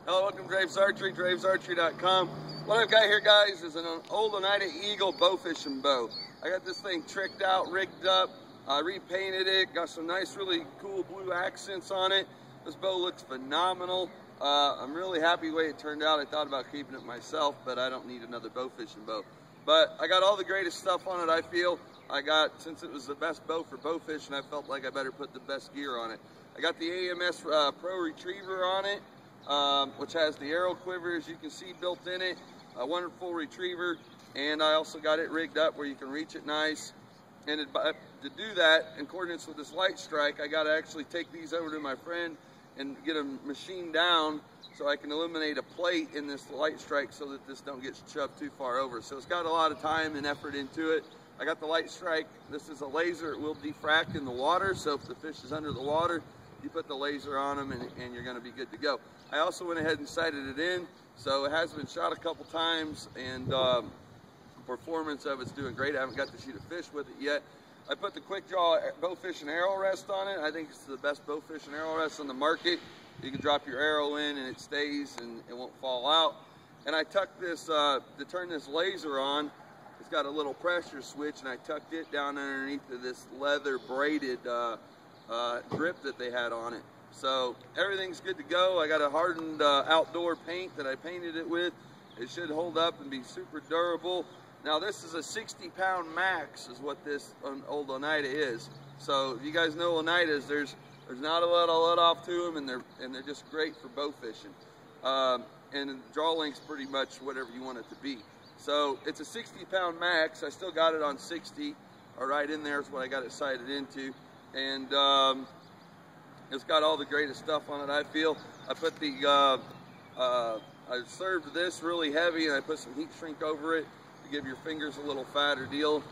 Hello, welcome to Draves Archery, dravesarchery.com. What I've got here, guys, is an old Oneida Eagle bow fishing bow. I got this thing tricked out, rigged up, I repainted it, got some nice, really cool blue accents on it. This bow looks phenomenal. I'm really happy the way it turned out. I thought about keeping it myself, but I don't need another bow fishing bow. But I got all the greatest stuff on it, I feel. Since it was the best bow for bow fishing, I felt like I better put the best gear on it. I got the AMS Pro Retriever on it, which has the arrow quiver, as you can see, built in it. A wonderful retriever, and I also got it rigged up where you can reach it nice. And to do that, in accordance with this light strike, I got to actually take these over to my friend and get them machined down so I can eliminate a plate in this light strike so that this don't get shoved too far over. So it's got a lot of time and effort into it. I got the light strike. This is a laser. It will diffract in the water, so if the fish is under the water, you put the laser on them and you're going to be good to go. I also went ahead and sighted it in, so it has been shot a couple times, and performance of it's doing great. I haven't got to shoot a fish with it yet. I put the quick draw bow fishing arrow rest on it. I think it's the best bow fishing arrow rest on the market. You can drop your arrow in and it stays and it won't fall out. And I tucked this, to turn this laser on, it's got a little pressure switch, and I tucked it down underneath of this leather braided grip that they had on it. So everything's good to go. I got a hardened outdoor paint that I painted it with. It should hold up and be super durable. Now this is a 60-pound max is what this old Oneida is. So if you guys know Oneidas, there's not a lot of let off to them, and they're just great for bow fishing. And the draw length's pretty much whatever you want it to be. So it's a 60-pound max. I still got it on 60, or right in there is what I got it sighted into. And it's got all the greatest stuff on it, I feel. I put the, I served this really heavy, and I put some heat shrink over it to give your fingers a little fatter deal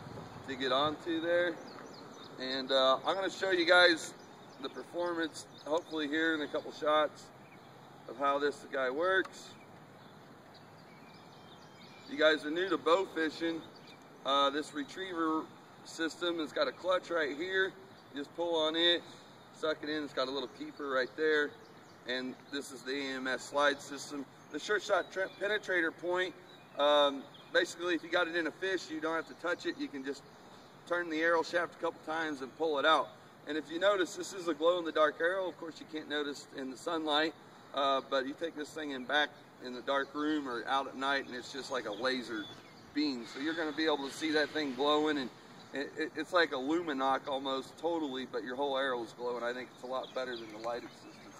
to get onto there. And I'm going to show you guys the performance, hopefully here in a couple shots, of how this guy works. If you guys are new to bow fishing, this retriever system has got a clutch right here. You just pull on it, suck it in. It's got a little keeper right there, and this is the AMS slide system. The sure shot penetrator point, basically if you got it in a fish, you don't have to touch it. You can just turn the arrow shaft a couple times and pull it out. And if you notice, this is a glow-in-the-dark arrow. Of course, you can't notice in the sunlight, but you take this thing in back in the dark room or out at night, and it's just like a laser beam. So you're going to be able to see that thing glowing, and it's like a luminoc almost totally, but your whole arrow is glowing. I think it's a lot better than the lighting system.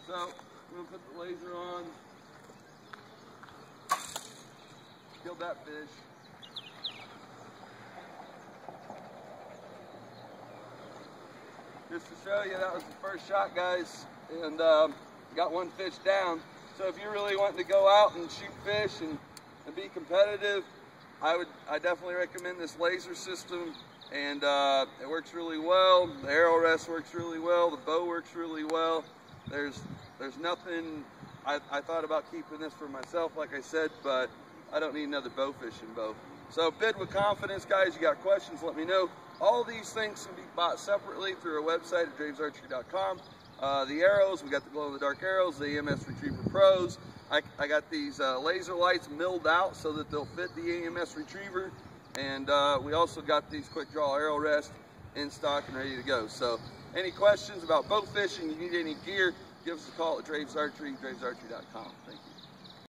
So I'm going to put the laser on. Killed that fish. Just to show you, that was the first shot, guys, and got one fish down. So if you're really wanting to go out and shoot fish and be competitive, I definitely recommend this laser system, and it works really well. The arrow rest works really well. The bow works really well. There's nothing. I thought about keeping this for myself, like I said, but I don't need another bow fishing bow. So bid with confidence, guys. You got questions, let me know. All these things can be bought separately through our website at dravesarchery.com. The arrows, we got the glow-in-the-dark arrows, the AMS Retriever Pros. I got these laser lights milled out so that they'll fit the AMS Retriever. And we also got these quick draw arrow rest in stock and ready to go. So any questions about bow fishing, you need any gear, give us a call at Draves Archery, dravesarchery.com. Thank you.